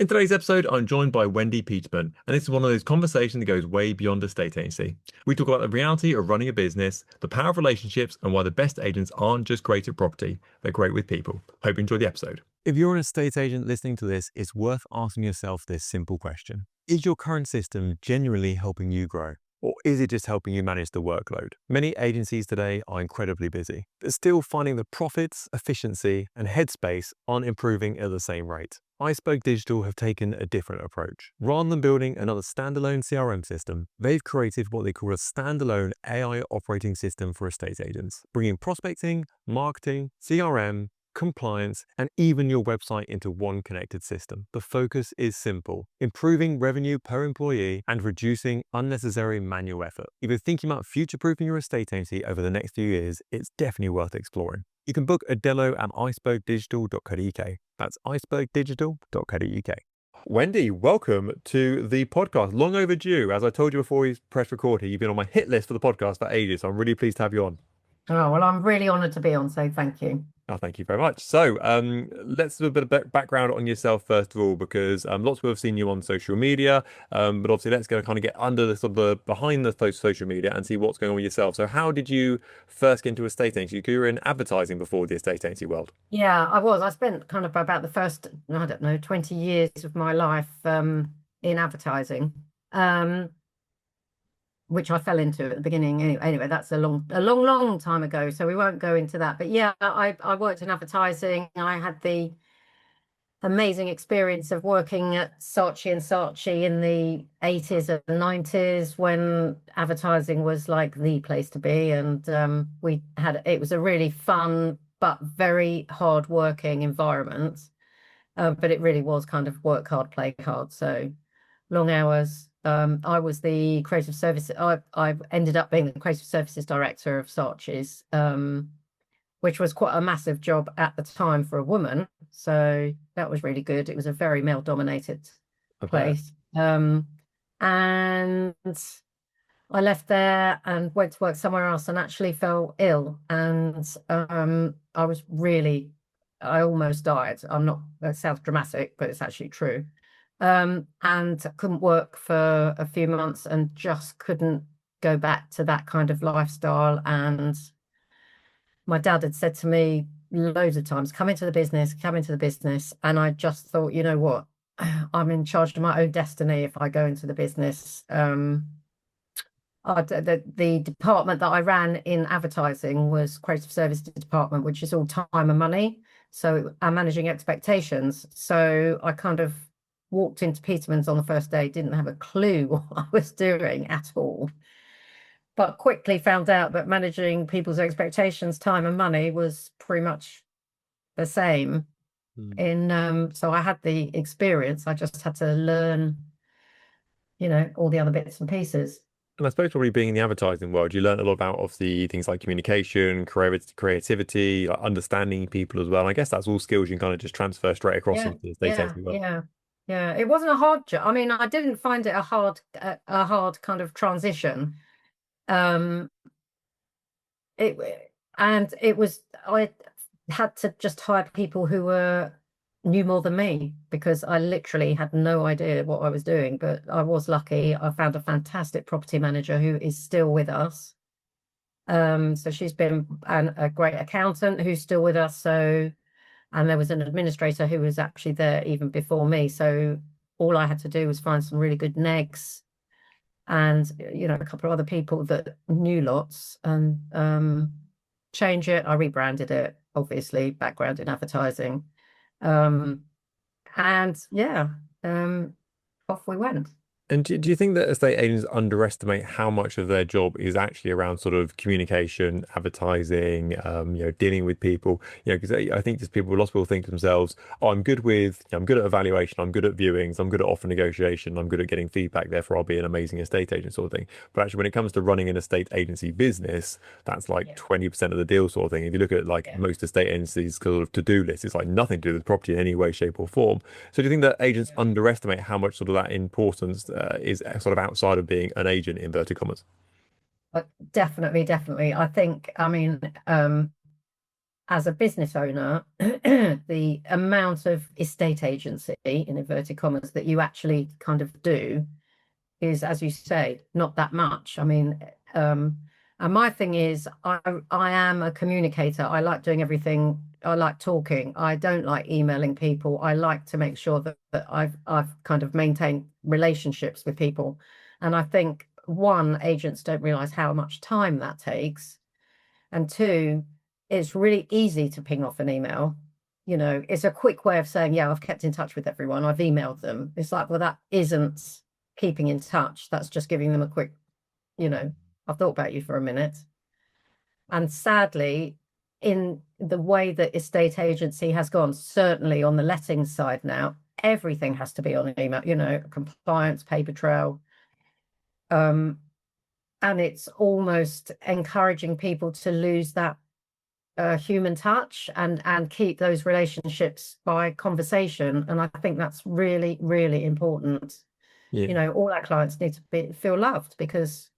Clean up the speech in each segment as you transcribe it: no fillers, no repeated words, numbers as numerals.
In today's episode, I'm joined by Wendy Peterman, and this is one of those conversations that goes way beyond a state agency. We talk about the reality of running a business, the power of relationships, and why the best agents aren't just great at property, they're great with people. Hope you enjoy the episode. If you're an estate agent listening to this, it's worth asking yourself this simple question. Is your current system genuinely helping you grow? Or is it just helping you manage the workload? Many agencies today are incredibly busy, but still finding the profits, efficiency, and headspace aren't improving at the same rate. iSpoke Digital have taken a different approach. Rather than building another standalone CRM system, they've created what they call a standalone AI operating system for estate agents, bringing prospecting, marketing, CRM, compliance, and even your website into one connected system. The focus is simple: improving revenue per employee and reducing unnecessary manual effort. If you're thinking about future-proofing your estate agency over the next few years, it's definitely worth exploring. You can book a demo at ispokedigital.co.uk. That's ispokedigital.co.uk. Wendy, welcome to the podcast. Long overdue. As I told you before we pressed record here, you've been on my hit list for the podcast for ages, so I'm really pleased to have you on. Oh, well, I'm really honoured to be on, so thank you. Oh, thank you very much. So, let's do a bit of background on yourself first of all, because lots of people have seen you on social media, but obviously let's go kind of get under the sort of the behind the social media and see what's going on with yourself. So, how did you first get into estate agency? You were in advertising before the estate agency world. Yeah, I was. I spent kind of about the first, I don't know, 20 years of my life in advertising, which I fell into at the beginning. Anyway, that's a long time ago, so we won't go into that. But yeah, I worked in advertising. I had the amazing experience of working at Saatchi and Saatchi in the 80s and 90s when advertising was like the place to be. And it was a really fun but very hard working environment. But it really was kind of work hard, play hard. So long hours. I was the creative service. I ended up being the creative services director of Saatchi's, which was quite a massive job at the time for a woman. So that was really good. It was a very male dominated place. And I left there and went to work somewhere else and actually fell ill. And I almost died. That sounds dramatic, but it's actually true. And couldn't work for a few months and just couldn't go back to that kind of lifestyle. And my dad had said to me loads of times, come into the business. And I just thought, you know what? I'm in charge of my own destiny if I go into the business. The department that I ran in advertising was creative services department, which is all time and money. So I'm managing expectations. So I kind of walked into Petermans on the first day, didn't have a clue what I was doing at all, but quickly found out that managing people's expectations, time and money was pretty much the same. So I had the experience. I just had to learn, all the other bits and pieces. And I suppose probably being in the advertising world, you learn a lot about obviously things like communication, creativity, like understanding people as well. And I guess that's all skills you can kind of just transfer straight across into the estate agency world. Yeah. It wasn't a hard job. I mean, I didn't find it a hard kind of transition. I had to just hire people who knew more than me because I literally had no idea what I was doing. But I was lucky. I found a fantastic property manager who is still with us. So she's been a great accountant who's still with us. And there was an administrator who was actually there even before me. So all I had to do was find some really good negs and, a couple of other people that knew lots and change it. I rebranded it, obviously, background in advertising. Off we went. And do you think that estate agents underestimate how much of their job is actually around sort of communication, advertising, dealing with people? Because I think lots of people think to themselves, oh, I'm good at evaluation, I'm good at viewings, I'm good at offer negotiation, I'm good at getting feedback, therefore I'll be an amazing estate agent sort of thing. But actually, when it comes to running an estate agency business, that's like 20% of the deal sort of thing. If you look at most estate agencies sort of to-do list, it's like nothing to do with property in any way, shape or form. So do you think that agents underestimate how much sort of that importance is sort of outside of being an agent, in inverted commas? But definitely. I think, I mean, as a business owner, the amount of estate agency, in inverted commas, that you actually kind of do is, as you say, not that much. I mean, and my thing is, I am a communicator. I like doing everything. I like talking. I don't like emailing people. I like to make sure that I've kind of maintained relationships with people. And I think, one, agents don't realize how much time that takes. And two, it's really easy to ping off an email. You know, it's a quick way of saying, yeah, I've kept in touch with everyone. I've emailed them. It's like, well, that isn't keeping in touch. That's just giving them a quick, you know, I've thought about you for a minute. And sadly, in the way that estate agency has gone, certainly on the lettings side now, everything has to be on an email, you know, compliance, paper trail. And it's almost encouraging people to lose that human touch and keep those relationships by conversation. And I think that's really, really important. Yeah. You know, all our clients need to feel loved, because,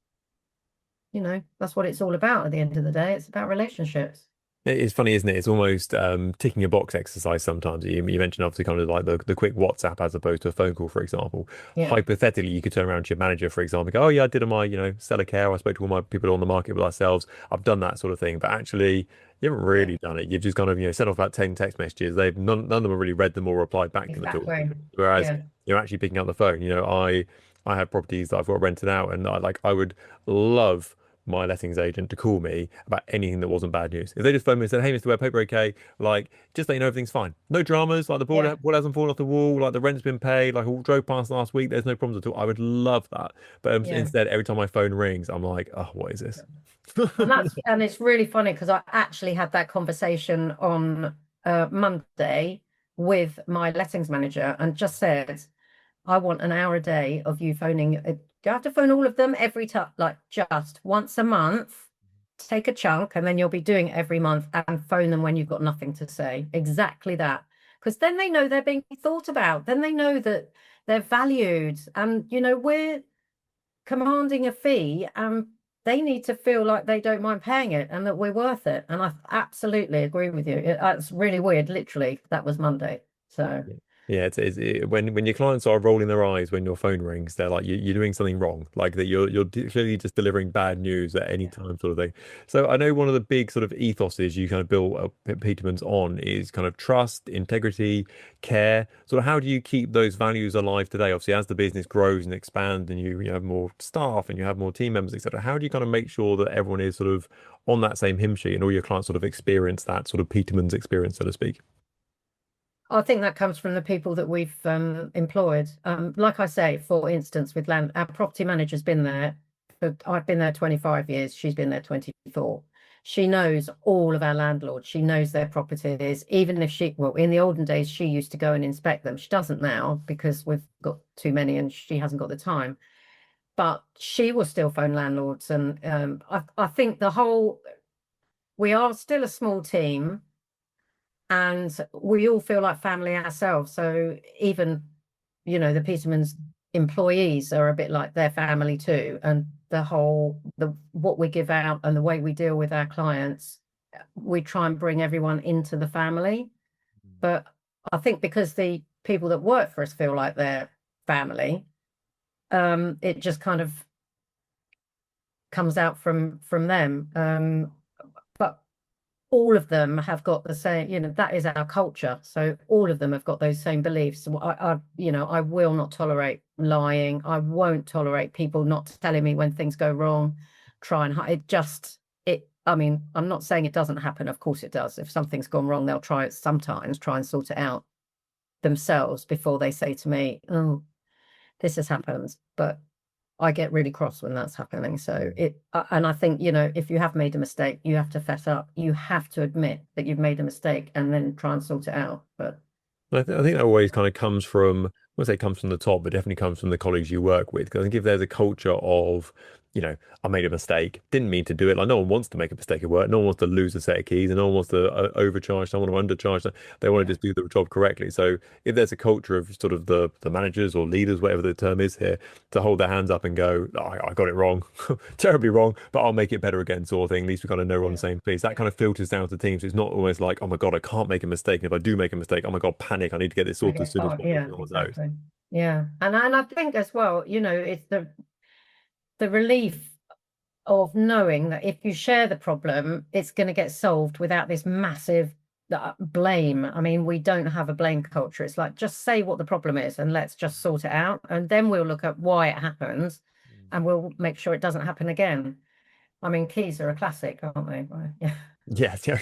you know, that's what it's all about at the end of the day. It's about relationships. It's funny, isn't it? It's almost ticking a box exercise sometimes. You mentioned obviously kind of like the quick WhatsApp as opposed to a phone call, for example. Yeah, Hypothetically, you could turn around to your manager, for example, and go, oh yeah, I did my, seller care. I spoke to all my people on the market with ourselves. I've done that sort of thing. But actually, you haven't yeah, really done it. You've just kind of, sent off about 10 text messages. None of them have really read them or replied back to them at all. exactly. Whereas Yeah, you're actually picking up the phone. I have properties that I've got rented out, and I would love my lettings agent to call me about anything that wasn't bad news. If they just phoned me and said, "Hey, Mr. Webb, paper okay?" Like, just let you know everything's fine. No dramas. Like the yeah, board hasn't fallen off the wall. Like the rent's been paid. Like I drove past last week. There's no problems at all. I would love that. But yeah. instead, every time my phone rings, I'm like, "Oh, what is this?" And it's really funny because I actually had that conversation on Monday with my lettings manager and just said, I want an hour a day of you phoning. Do you have to phone all of them every time? Like just once a month, take a chunk, and then you'll be doing it every month and phone them when you've got nothing to say. Exactly that. Because then they know they're being thought about. Then they know that they're valued. And, you know, we're commanding a fee, and they need to feel like they don't mind paying it and that we're worth it. And I absolutely agree with you. It's really weird. Literally, that was Monday. So. Yeah, when your clients are rolling their eyes when your phone rings, they're like you're doing something wrong, like that clearly just delivering bad news at any Yeah. time, sort of thing. So I know one of the big sort of ethoses you kind of built up Petermans on is kind of trust, integrity, care. Sort of how do you keep those values alive today? Obviously, as the business grows and expands, and you have more staff and you have more team members, etc. How do you kind of make sure that everyone is sort of on that same hymn sheet and all your clients sort of experience that sort of Petermans experience, so to speak? I think that comes from the people that we've employed. Like I say, for instance, with land, our property manager's been there. I've been there 25 years. She's been there 24. She knows all of our landlords. She knows their properties. Even if well, in the olden days, she used to go and inspect them. She doesn't now because we've got too many and she hasn't got the time. But she will still phone landlords. And I think we are still a small team, and we all feel like family ourselves. So even, the Petermans employees are a bit like their family too. And what we give out and the way we deal with our clients, we try and bring everyone into the family. But I think because the people that work for us feel like their family, it just kind of comes out from them. But all of them have got the same, that is our culture. So all of them have got those same beliefs. So I will not tolerate lying. I won't tolerate people not telling me when things go wrong. Try and hide it. I mean, I'm not saying it doesn't happen. Of course it does. If something's gone wrong, they'll sometimes try and sort it out themselves before they say to me, "Oh, this has happened." But I get really cross when that's happening. So and I think, if you have made a mistake, you have to fess up. You have to admit that you've made a mistake and then try and sort it out. But I think that always kind of comes from, I won't say it comes from the top, but definitely comes from the colleagues you work with. Because I think if there's a culture of I made a mistake. Didn't mean to do it. Like no one wants to make a mistake at work. No one wants to lose a set of keys, and no one wants to overcharge someone or undercharge them. They want to Yeah. just do the job correctly. So if there's a culture of sort of the managers or leaders, whatever the term is here, to hold their hands up and go, I got it wrong, terribly wrong, but I'll make it better again, sort of thing. At least we kind of know we're on the Yeah. same page. That Yeah. kind of filters down to teams. It's not always like, oh my God, I can't make a mistake. And if I do make a mistake, oh my God, panic. I need to get this I sorted as get soon as far. possible. Yeah, No one knows. exactly. Yeah. And I think as well, it's the relief of knowing that if you share the problem, it's going to get solved without this massive blame. I mean, we don't have a blame culture. It's like, just say what the problem is and let's just sort it out. And then we'll look at why it happens and we'll make sure it doesn't happen again. I mean, keys are a classic, aren't they? Right, yeah. Yes, yeah.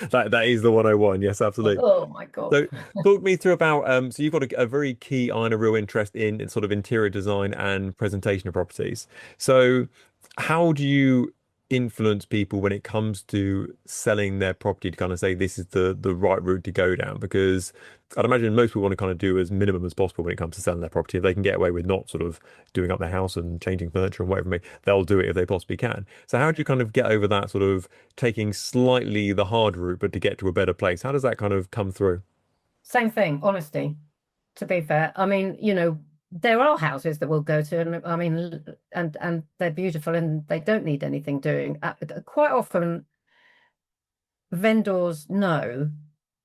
That is the 101. Yes, absolutely. Oh my God. So talk me through about so you've got a very key eye and a real interest in sort of interior design and presentation of properties. So how do you influence people when it comes to selling their property to kind of say this is the right route to go down? Because I'd imagine most people want to kind of do as minimum as possible when it comes to selling their property. If they can get away with not sort of doing up their house and changing furniture and whatever, they'll do it if they possibly can. So how do you kind of get over that sort of taking slightly the hard route, but to get to a better place? How does that kind of come through? Same thing, honesty, to be fair. I mean, there are houses that we'll go to, and I mean, and they're beautiful and they don't need anything doing. Quite often, vendors know,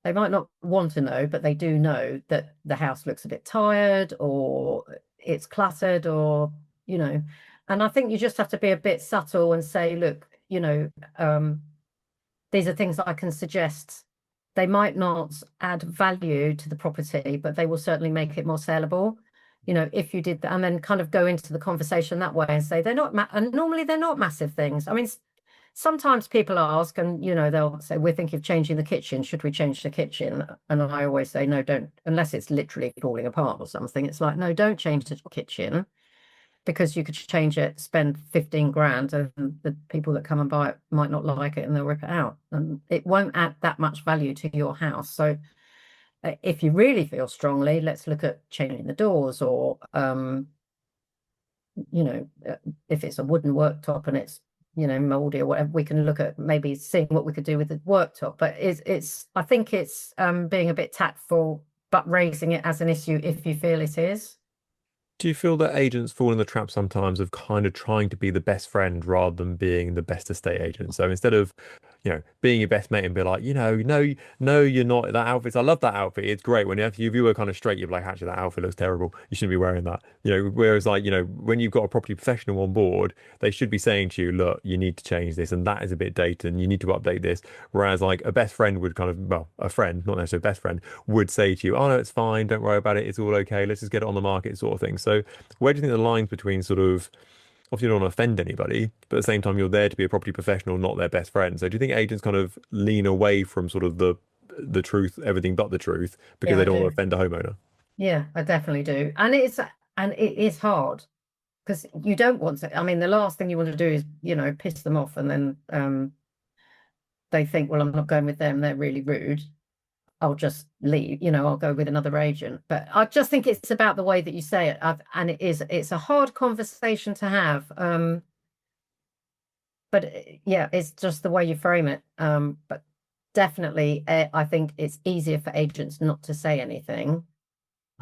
they might not want to know, but they do know that the house looks a bit tired or it's cluttered and I think you just have to be a bit subtle and say, look, these are things that I can suggest. They might not add value to the property, but they will certainly make it more saleable. If you did that, and then kind of go into the conversation that way and say they're not, and normally they're not massive things. I mean, sometimes people ask, and they'll say, we're thinking of changing the kitchen. Should we change the kitchen? And I always say, no, don't, unless it's literally falling apart or something. It's like, no, don't change the kitchen, because you could change it, spend 15 grand, and the people that come and buy it might not like it and they'll rip it out. And it won't add that much value to your house. So if you really feel strongly, let's look at changing the doors, or if it's a wooden worktop and it's moldy or whatever, we can look at maybe seeing what we could do with the worktop. But I think it's being a bit tactful, but raising it as an issue if you feel it is. Do you feel that agents fall in the trap sometimes of kind of trying to be the best friend rather than being the best estate agent? So instead of, being your best mate and be like, no, you're not. That outfit, I love that outfit. It's great. If you were kind of straight, you'd be like, actually, that outfit looks terrible. You shouldn't be wearing that. Whereas like, when you've got a property professional on board, they should be saying to you, look, you need to change this, and that is a bit dated, and you need to update this. Whereas like a best friend would kind of, well, a friend, not necessarily a best friend, would say to you, oh no, it's fine, don't worry about it, it's all okay, let's just get it on the market, sort of thing. So where do you think the lines between sort of, obviously you don't want to offend anybody, but at the same time you're there to be a property professional, not their best friend. So do you think agents kind of lean away from sort of the truth, everything but the truth, because Yeah, they I don't want to do. offend a homeowner? Yeah, I definitely do. And it is hard, because you don't want to. I mean, the last thing you want to do is, piss them off, and then they think, well, I'm not going with them, they're really rude, I'll just leave, I'll go with another agent. But I just think it's about the way that you say it. And it's a hard conversation to have. But yeah, it's just the way you frame it. But definitely, I think it's easier for agents not to say anything.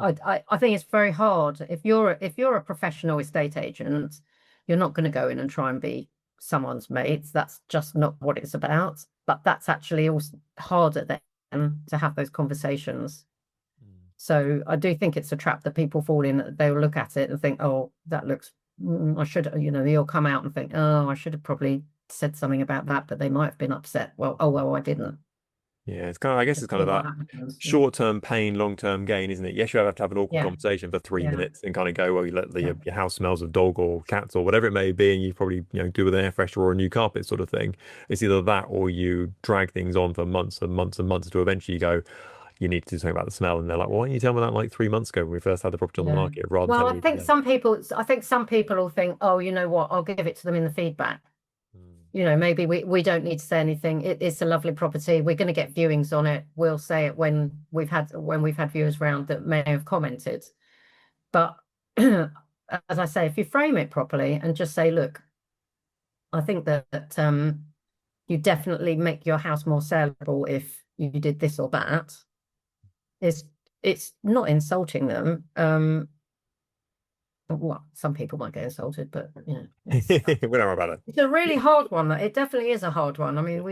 I think it's very hard. If you're a professional estate agent, you're not going to go in and try and be someone's mates. That's just not what it's about. But that's actually also harder then to have those conversations. So I do think it's a trap that people fall in. They'll look at it and think, oh, that looks, I should, they'll come out and think, oh, I should have probably said something about that, but they might have been upset. Well, I didn't. Yeah, it's kind of, I guess it's That's kind of what that happens. short-term pain, long-term gain, isn't it? Yes, you have to have an awkward Yeah, conversation for three yeah, minutes and kind of go, well, you let yeah, your house smells of dog or cats or whatever it may be, and you probably, do with an air freshener or a new carpet sort of thing. It's either that or you drag things on for months and months and months to eventually you go, you need to do something about the smell. And they're like, well, why didn't you tell me that like 3 months ago when we first had the property on the yeah. market rather than Well, telling me today? I think some people will think, oh, you know what, I'll give it to them in the feedback. Maybe we don't need to say anything. It's a lovely property. We're going to get viewings on it. We'll say it when we've had viewers round that may have commented. But as I say, if you frame it properly and just say, look, I think that you definitely make your house more sellable if you did this or that. It's it's not insulting them. Well, some people might get insulted, but you know, We don't know about it. it's a really hard one. It definitely is a hard one. I mean,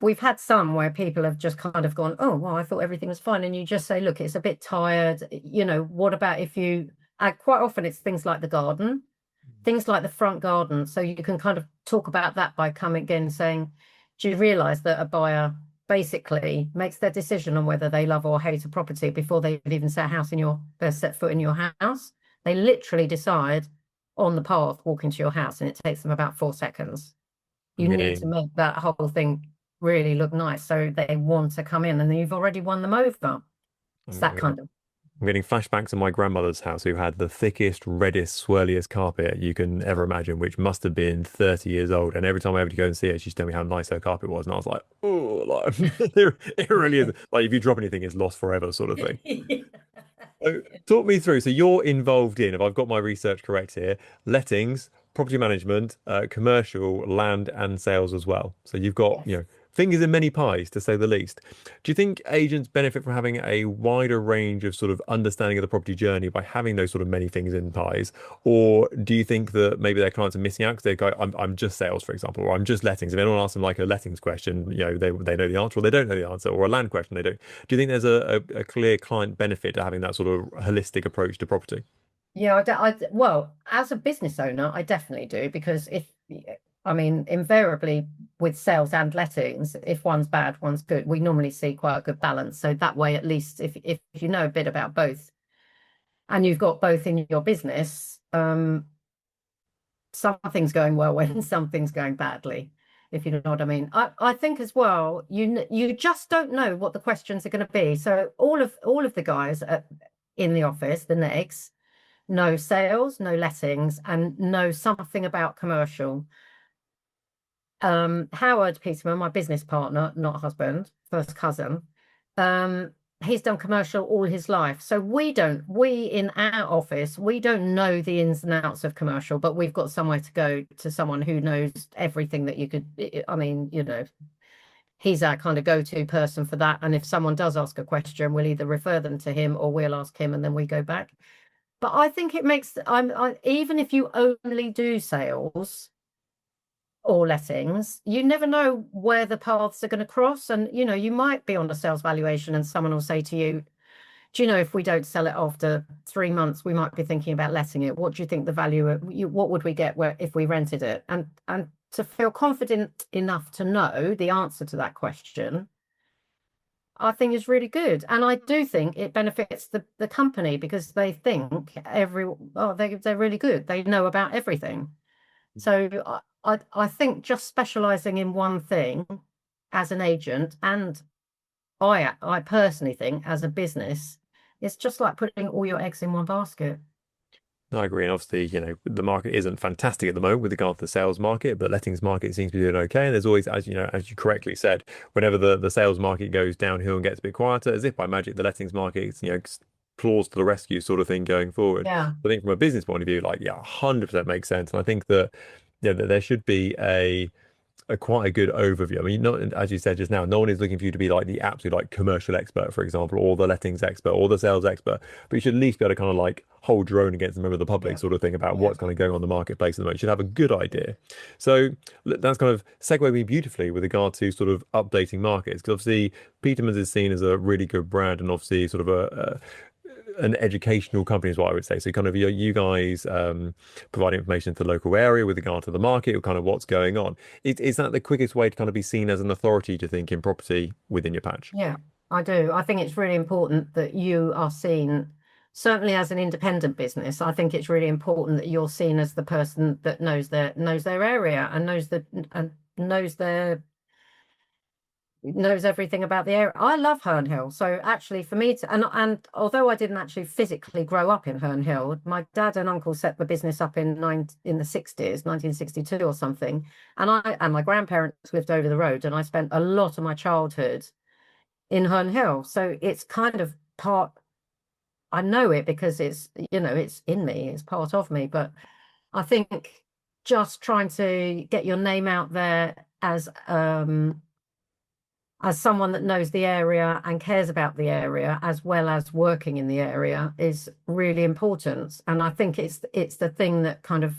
we've had some where people have just kind of gone, oh, well, I thought everything was fine. And you just say, look, it's a bit tired. You know, what about if you, quite often it's things like the garden, things like the front garden. So you can kind of talk about that by coming again saying, do you realize that a buyer basically makes their decision on whether they love or hate a property before they've even set foot in your house? They literally decide on the path walking to your house, and it takes them about 4 seconds. I You need to mean, make that whole thing really look nice so they want to come in, and then you've already won them over. It's I'm that getting, kind of. I'm getting flashbacks of my grandmother's house, who had the thickest, reddest, swirliest carpet you can ever imagine, which must have been 30 years old. And every time I ever go and see her, she'd tell me how nice her carpet was, and I was like, oh, like it really is. Like if you drop anything, it's lost forever, sort of thing. So, talk me through. So you're involved in, if I've got my research correct here, lettings, property management, commercial, land, and sales as well. So you've got, Yes. fingers in many pies, to say the least. Do you think agents benefit from having a wider range of sort of understanding of the property journey by having those sort of many things in pies? Or do you think that maybe their clients are missing out because they go, I'm just sales, for example, or I'm just lettings. If anyone asks them like a lettings question, they know the answer, or they don't know the answer, or a land question, they don't. Do you think there's a clear client benefit to having that sort of holistic approach to property? Yeah, well, as a business owner, I definitely do, because I mean, invariably with sales and lettings, if one's bad, one's good. We normally see quite a good balance. So that way, at least if you know a bit about both and you've got both in your business, something's going well when something's going badly, if you know what I mean. I think as well, you just don't know what the questions are going to be. So all of the guys in the office, the negs, know sales, know lettings, and know something about commercial. Howard Peterman, my business partner, not husband, first cousin, he's done commercial all his life. So we in our office, we don't know the ins and outs of commercial, but we've got somewhere to go to someone who knows everything that you could. I mean, he's our kind of go-to person for that. And if someone does ask a question, we'll either refer them to him or we'll ask him and then we go back. But I think it makes, even if you only do sales or lettings, you never know where the paths are going to cross. And, you might be on a sales valuation and someone will say to you, do you know, if we don't sell it after 3 months, we might be thinking about letting it. What do you think the value what would we get if we rented it? And to feel confident enough to know the answer to that question, I think is really good. And I do think it benefits the company because they think they're really good. They know about everything. So I think just specializing in one thing as an agent, and I personally think as a business, it's just like putting all your eggs in one basket. I agree. And obviously, the market isn't fantastic at the moment with regard to the sales market, but lettings market seems to be doing okay. And there's always, as you correctly said, whenever the sales market goes downhill and gets a bit quieter, as if by magic, the lettings market, claws to the rescue sort of thing going forward. Yeah. I think from a business point of view, like, yeah, 100% makes sense. And I think that, that there should be a quite a good overview. I mean, not as you said just now, no one is looking for you to be like the absolute like commercial expert, for example, or the lettings expert or the sales expert, but you should at least be able to kind of like hold your own against a member of the public Yeah. sort of thing about Yeah. what's kind of going on in the marketplace at the moment. You should have a good idea. So that's kind of segue me beautifully with regard to sort of updating markets, because obviously Petermans is seen as a really good brand and obviously sort of an educational company is what I would say. So kind of you guys provide information to the local area with regard to the market or kind of what's going on. Is that the quickest way to kind of be seen as an authority to think in property within your patch? Yeah, I do. I think it's really important that you are seen, certainly as an independent business. I think it's really important that you're seen as the person that knows their area and knows everything about the area. I love Herne Hill. So actually for me and although I didn't actually physically grow up in Herne Hill, my dad and uncle set the business up in the 60s, 1962 or something. And my grandparents lived over the road, and I spent a lot of my childhood in Herne Hill. So it's kind of I know it because it's in me, it's part of me. But I think just trying to get your name out there as someone that knows the area and cares about the area as well as working in the area is really important. And I think it's the thing that kind of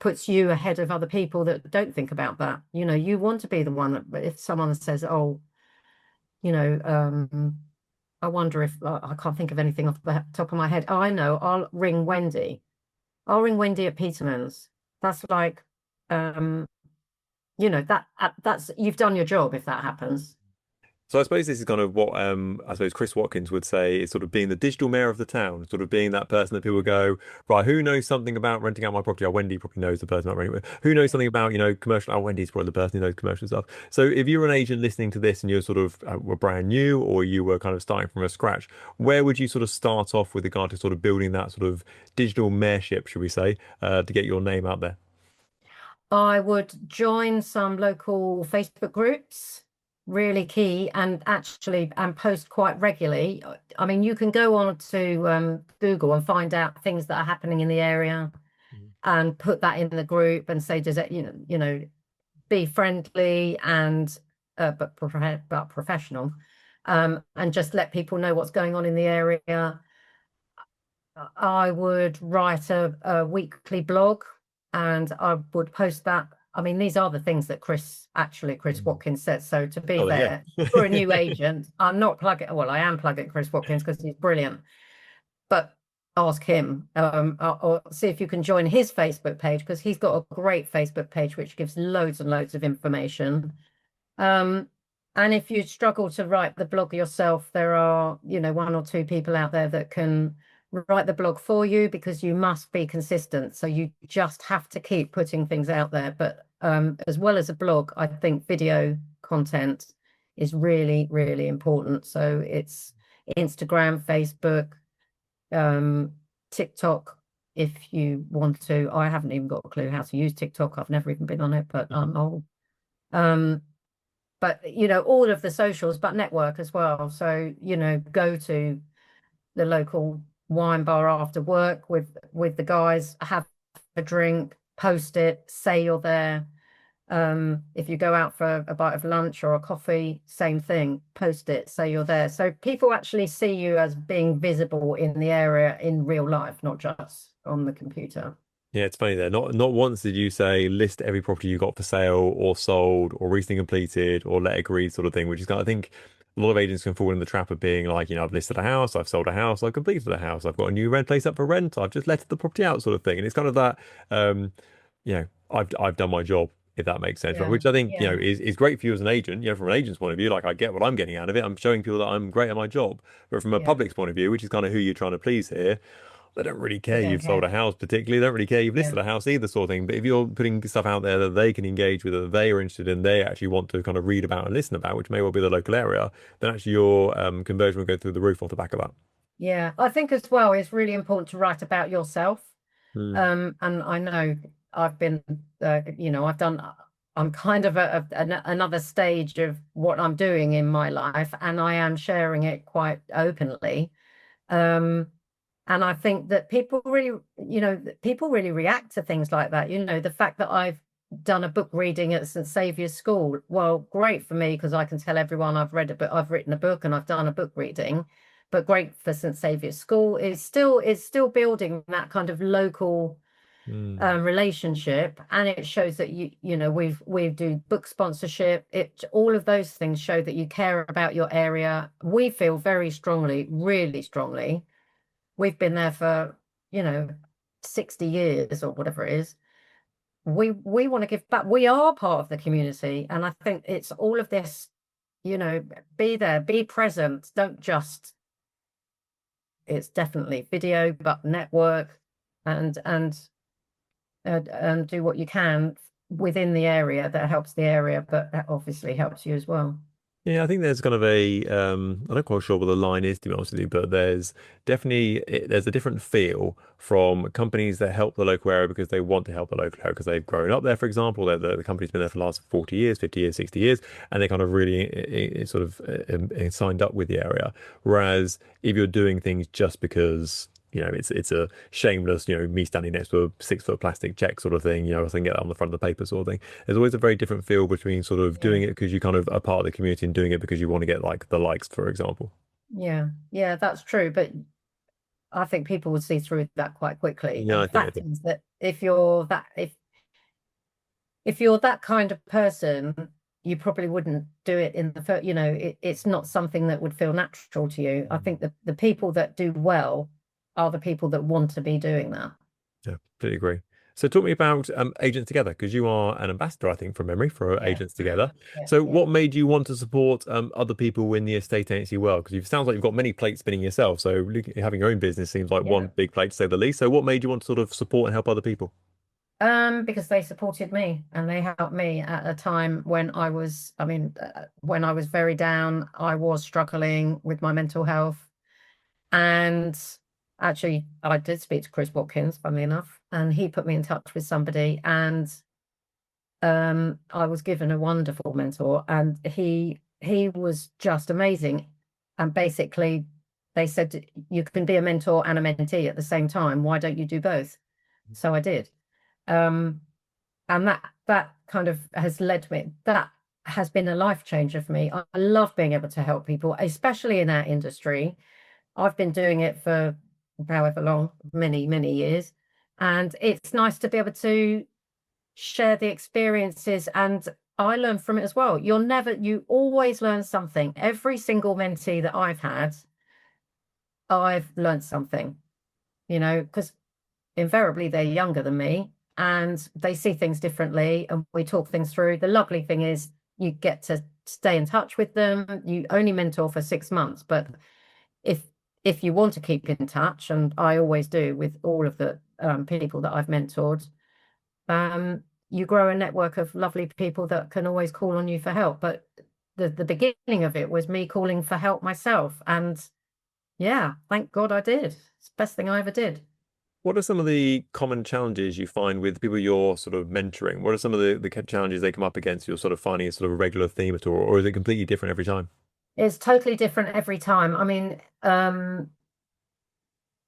puts you ahead of other people that don't think about that. You know, you want to be the one that if someone says, oh, you know, I wonder if I can't think of anything off the top of my head. Oh, I know, I'll ring Wendy. I'll ring Wendy at Petermans. That's like, you know, that's you've done your job if that happens. So I suppose this is kind of what I suppose Chris Watkins would say is sort of being the digital mayor of the town, sort of being that person that people go, right, who knows something about renting out my property? Oh, Wendy probably knows the person about renting it. Who knows something about, you know, commercial? Oh, Wendy's probably the person who knows commercial stuff. So if you're an agent listening to this and you're sort of were brand new or you were kind of starting from a scratch, where would you sort of start off with regard to sort of building that sort of digital mayorship, should we say, to get your name out there? I would join some local Facebook groups, really key, and actually and post quite regularly. I mean, you can go on to Google and find out things that are happening in the area and put that in the group and say, does it, be friendly and but professional, and just let people know what's going on in the area. I would write a weekly blog and I would post that. I mean, these are the things that Chris Watkins said. So to be Oh, fair, yeah. for a new agent, I'm not plugging, well, I am plugging Chris Watkins because he's brilliant, but ask him, or see if you can join his Facebook page because he's got a great Facebook page which gives loads and loads of information. And if you struggle to write the blog yourself, there are, one or two people out there that can write the blog for you because you must be consistent. So you just have to keep putting things out there. But as well as a blog, I think video content is really, really important. So it's Instagram, Facebook, TikTok, if you want to. I haven't even got a clue how to use TikTok. I've never even been on it, but I'm old. But all of the socials, but network as well. So go to the local wine bar after work with the guys, have a drink, post it, say you're there. If you go out for a bite of lunch or a coffee, same thing, post it, say you're there. So people actually see you as being visible in the area in real life, not just on the computer. Yeah, it's funny there. Not once did you say list every property you got for sale or sold or recently completed or let agreed sort of thing, which is kind of, I think a lot of agents can fall in the trap of being like, I've listed a house, I've sold a house, I've completed a house, I've got a new rent place up for rent, I've just let the property out sort of thing. And it's kind of that, I've done my job, if that makes sense, right? Yeah, Which I think, yeah, is great for you as an agent, from an agent's point of view, like I get what I'm getting out of it. I'm showing people that I'm great at my job. But from a yeah. public's point of view, which is kind of who you're trying to please here, they don't really They care don't you've sold care. a house particularly. They don't really care you've Yeah, listed a house either, sort of thing. But if you're putting stuff out there that they can engage with, that they are interested in, they actually want to kind of read about and listen about, which may well be the local area, then actually your conversion will go through the roof off the back of that. yeah. I think as well, it's really important to write about yourself. Mm. And I know I've been, I've done, I'm kind of another stage of what I'm doing in my life, and I am sharing it quite openly. Um, and I think that people really react to things like that. The fact that I've done a book reading at St. Saviour's School, well, great for me because I can tell everyone I've read a book, I've written a book and I've done a book reading. But great for St. Saviour's School is still building that kind of local Mm. relationship, and it shows that we do book sponsorship. All of those things show that you care about your area. We feel very strongly, really strongly. We've been there for 60 years or whatever it is. We want to give back. We are part of the community, and I think it's all of this. Be there, be present. Don't just. It's definitely video, but network and do what you can within the area that helps the area, but that obviously helps you as well. Yeah, I think there's kind of I'm not quite sure what the line is to be honest with you, but there's definitely there's a different feel from companies that help the local area because they want to help the local area because they've grown up there, for example. The company's been there for the last 40 years, 50 years, 60 years, and they kind of really signed up with the area. Whereas if you're doing things just because it's a shameless, me standing next to a 6 foot plastic check sort of thing, I can get that on the front of the paper sort of thing. There's always a very different feel between sort of Yeah. doing it because you kind of are part of the community and doing it because you want to get like the likes, for example. Yeah, yeah, that's true. But I think people would see through that quite quickly. Yeah, And I the think fact is that if you're that kind of person, you probably wouldn't do it in the first, it's not something that would feel natural to you. I think the people that do well are the people that want to be doing that. yeah, completely agree. So talk me about Agents Together, because you are an ambassador, I think, from memory for Yeah, Agents Together. yeah, So yeah, what made you want to support other people in the estate agency world? Because it sounds like you've got many plates spinning yourself. So having your own business seems like yeah. one big plate, to say the least. So what made you want to sort of support and help other people? Because they supported me and they helped me at a time when when I was very down, I was struggling with my mental health. And actually, I did speak to Chris Watkins, funnily enough, and he put me in touch with somebody. And I was given a wonderful mentor, and he was just amazing. And basically, they said you can be a mentor and a mentee at the same time. Why don't you do both? So I did. Um, and that kind of has led me. That has been a life changer for me. I love being able to help people, especially in our industry. I've been doing it for however long, many, many years. And it's nice to be able to share the experiences, and I learn from it as well. You always learn something. Every single mentee that I've had, I've learned something, because invariably they're younger than me and they see things differently and we talk things through. The lovely thing is you get to stay in touch with them. You only mentor for 6 months, but if if you want to keep in touch, and I always do with all of the people that I've mentored, you grow a network of lovely people that can always call on you for help. But the beginning of it was me calling for help myself. And yeah, thank God I did. It's the best thing I ever did. What are some of the common challenges you find with people you're sort of mentoring? What are some of the challenges they come up against you're sort of finding a sort of a regular theme at all, or is it completely different every time? It's totally different every time.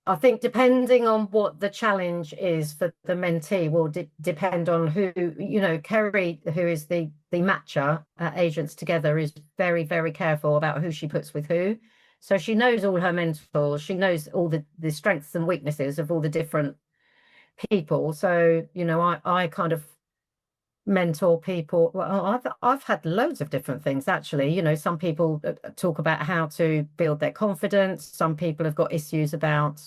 I think depending on what the challenge is for the mentee will depend on who, Kerry, who is the matcher at Agents Together, is very, very careful about who she puts with who. So she knows all her mentors. She knows all the strengths and weaknesses of all the different people. So, I kind of mentor people. Well, I've had loads of different things actually. Some people talk about how to build their confidence. Some people have got issues about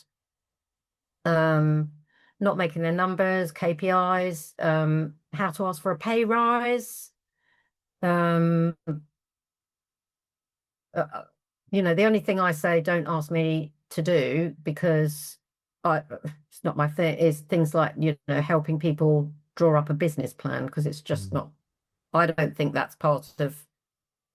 um, not making their numbers, KPIs, how to ask for a pay rise. Um, the only thing I say, don't ask me to do because it's not my thing, is things like, helping people draw up a business plan, because it's just Mm. not, I don't think that's part of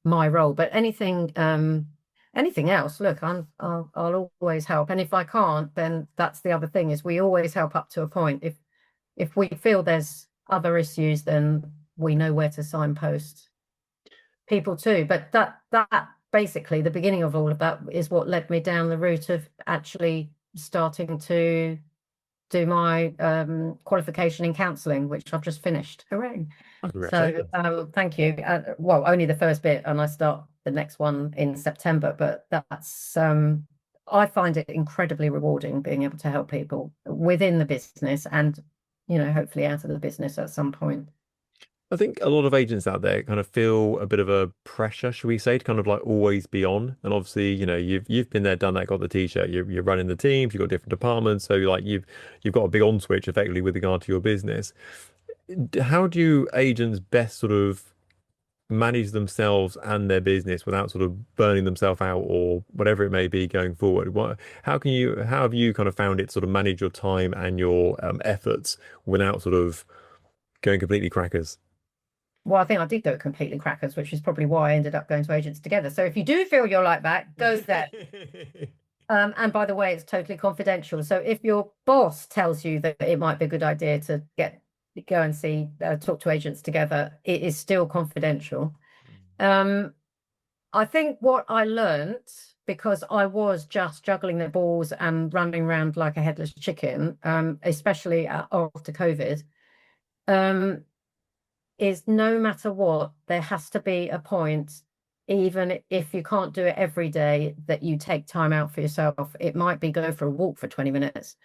my role. But anything else, look, I'll always help. And if I can't, then that's the other thing, is we always help up to a point. If we feel there's other issues, then we know where to signpost people too. But that basically, the beginning of all of that is what led me down the route of actually starting to do my qualification in counselling, which I've just finished. Hooray. Oh, So congratulations. thank you. Well, only the first bit, and I start the next one in September, but that's I find it incredibly rewarding being able to help people within the business and, hopefully out of the business at some point. I think a lot of agents out there kind of feel a bit of a pressure, should we say, to kind of like always be on. And obviously, you've been there, done that, got the t-shirt. You're running the teams, you've got different departments, so like you've got a big on switch effectively with regard to your business. How do agents best sort of manage themselves and their business without sort of burning themselves out or whatever it may be going forward? How have you kind of found it sort of manage your time and your efforts without sort of going completely crackers? Well, I think I did go completely crackers, which is probably why I ended up going to Agents Together. So if you do feel you're like that, go there. And by the way, it's totally confidential. So if your boss tells you that it might be a good idea to go and talk to Agents Together, it is still confidential. I think what I learned because I was just juggling the balls and running around like a headless chicken, especially after COVID, um, is no matter what, there has to be a point, even if you can't do it every day, that you take time out for yourself. It might be go for a walk for 20 minutes.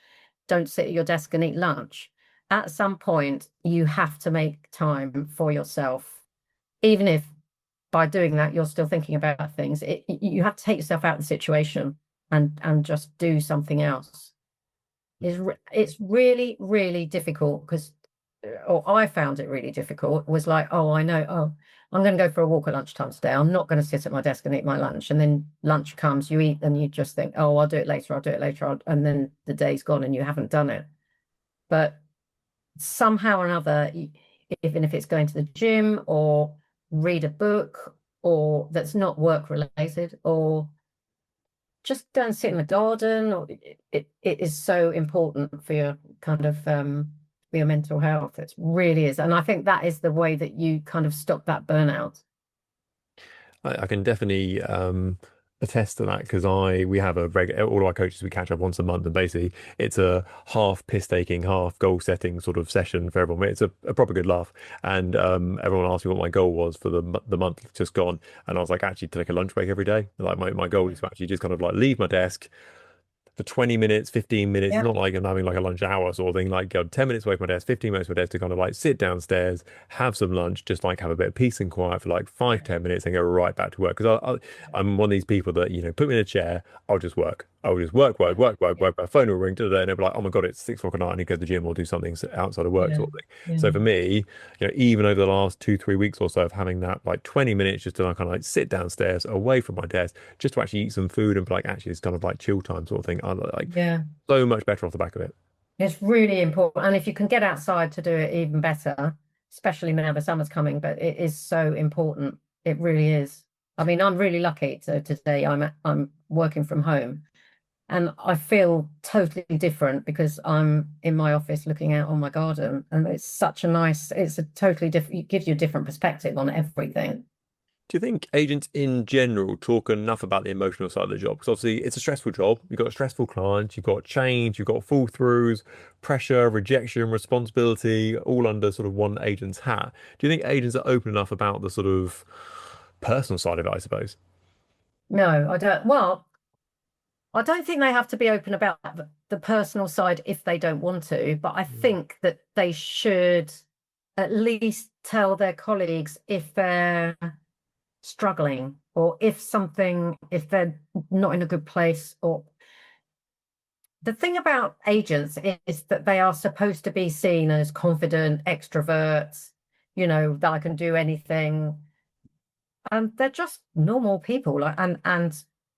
Don't sit at your desk and eat lunch. At some point, you have to make time for yourself, even if by doing that you're still thinking about things. You have to take yourself out of the situation and just do something else. It's really, really difficult because, or I found it really difficult, was like, oh, I know, oh, I'm going to go for a walk at lunchtime today. I'm not going to sit at my desk and eat my lunch. And then lunch comes, you eat, and you just think, oh, I'll do it later, I'll do it later. And then the day's gone and you haven't done it. But somehow or another, even if it's going to the gym or read a book or that's not work related, or just go and sit in the garden, or it is so important for your kind of for your mental health. It really is. And I think that is the way that you kind of stop that burnout. I can definitely attest to that because we have a regular, all our coaches, we catch up once a month, and basically it's a half piss taking, half goal setting sort of session for everyone. It's a proper good laugh. And everyone asked me what my goal was for the month just gone, and I was like, actually to take a lunch break every day. Like my goal is to actually just kind of like leave my desk for 20 minutes, 15 minutes. It's Yeah. not like I'm having like a lunch hour sort of thing, like go 10 minutes away from my desk, 15 minutes from my desk to kind of like sit downstairs, have some lunch, just like have a bit of peace and quiet for like 5, 10 minutes and go right back to work. Because I'm one of these people that, put me in a chair, I'll just work. I'll just work. My phone will ring to and they'll be like, oh my God, it's 6 o'clock at night. I need to go to the gym or do something outside of work Yeah. sort of thing. Yeah. So for me, even over the last 2, 3 weeks or so of having that like 20 minutes just to like, kind of like sit downstairs away from my desk, just to actually eat some food and be like, actually, it's kind of like chill time sort of thing. I like Yeah. so much better off the back of it. It's really important. And if you can get outside to do it, even better, especially now the summer's coming, but it is so important. It really is. I mean, I'm really lucky today I'm working from home and I feel totally different because I'm in my office looking out on my garden, and it's a totally different, it gives you a different perspective on everything. Do you think agents in general talk enough about the emotional side of the job? Because obviously it's a stressful job. You've got stressful clients, you've got change, you've got fall throughs, pressure, rejection, responsibility, all under sort of one agent's hat. Do you think agents are open enough about the sort of personal side of it, I suppose? No, I don't. Well, I don't think they have to be open about the personal side if they don't want to, but I Mm. think that they should at least tell their colleagues if they're struggling, or if they're not in a good place. Or the thing about agents is that they are supposed to be seen as confident extroverts, that I can do anything. And they're just normal people, like, and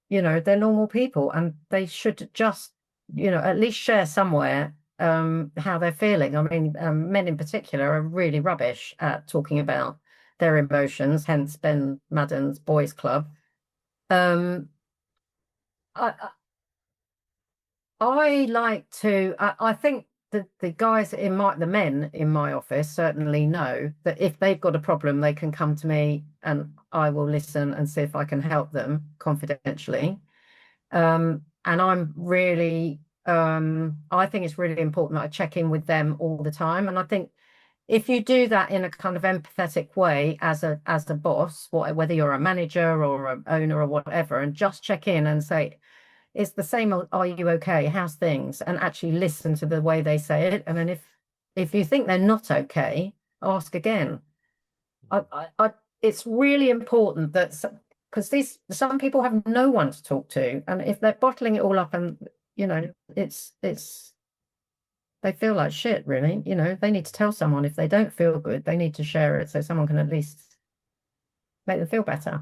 they're normal people, and they should just at least share somewhere how they're feeling. I mean, men in particular are really rubbish at talking about their emotions, hence Ben Madden's boys club. um I I like to I think the guys the men in my office certainly know that if they've got a problem, they can come to me and I will listen and see if I can help them confidentially. And I think it's really important that I check in with them all the time. And I think if you do that in a kind of empathetic way as a boss, whether you're a manager or an owner or whatever, and just check in and say, it's the same, are you okay? How's things? And actually listen to the way they say it. And then if you think they're not okay, ask again. It's really important that, because some people have no one to talk to, and if they're bottling it all up, and it's they feel like shit, really. They need to tell someone. If they don't feel good, they need to share it so someone can at least make them feel better.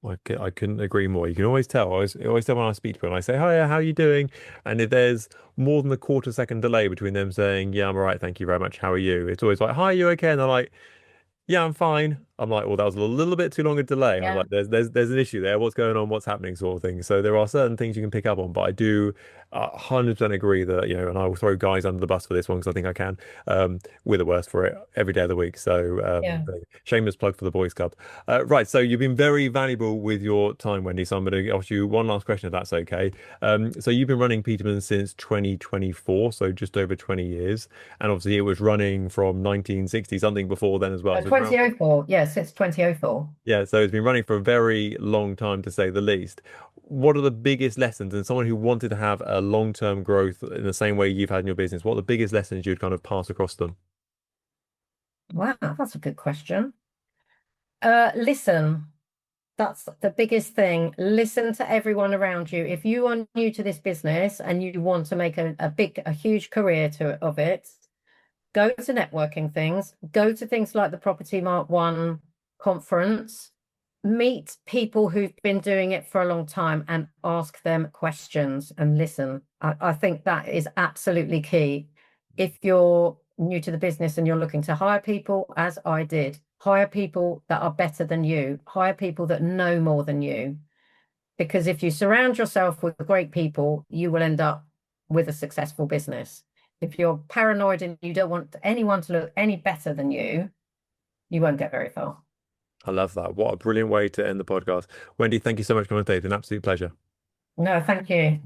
I couldn't agree more. You can always tell. I always tell when I speak to people, I say, "Hi, how are you doing?" And if there's more than a quarter second delay between them saying, "Yeah, I'm all right, thank you very much. How are you?" It's always like, "Hi, you okay?" And they're like, yeah, I'm fine. I'm like, well, that was a little bit too long a delay. I was Yeah. like, there's an issue there. What's going on? What's happening? Sort of thing. So there are certain things you can pick up on, but I do 100% agree that, and I will throw guys under the bus for this one because I think I can. We're the worst for it every day of the week. So Yeah. shameless plug for the boys club. Right. So you've been very valuable with your time, Wendy. So I'm going to ask you one last question, if that's okay. So you've been running Peterman since 2024, so just over 20 years. And obviously it was running from 1960 something before then as well. So it's around 2004. Yes, it's 2004. yeah, so it's been running for a very long time to say the least. What are the biggest lessons, and someone who wanted to have a long-term growth in the same way you've had in your business, what are the biggest lessons you'd kind of pass across them? Wow, that's a good question. Listen, that's the biggest thing. Listen to everyone around you. If you are new to this business and you want to make a huge career of it, go to networking things, go to things like the Property Mark One conference, meet people who've been doing it for a long time and ask them questions and listen. I think that is absolutely key. If you're new to the business and you're looking to hire people, as I did, hire people that are better than you, hire people that know more than you. Because if you surround yourself with great people, you will end up with a successful business. If you're paranoid and you don't want anyone to look any better than you won't get very far. I love that. What a brilliant way to end the podcast. Wendy, thank you so much for coming today. It's an absolute pleasure. No, thank you.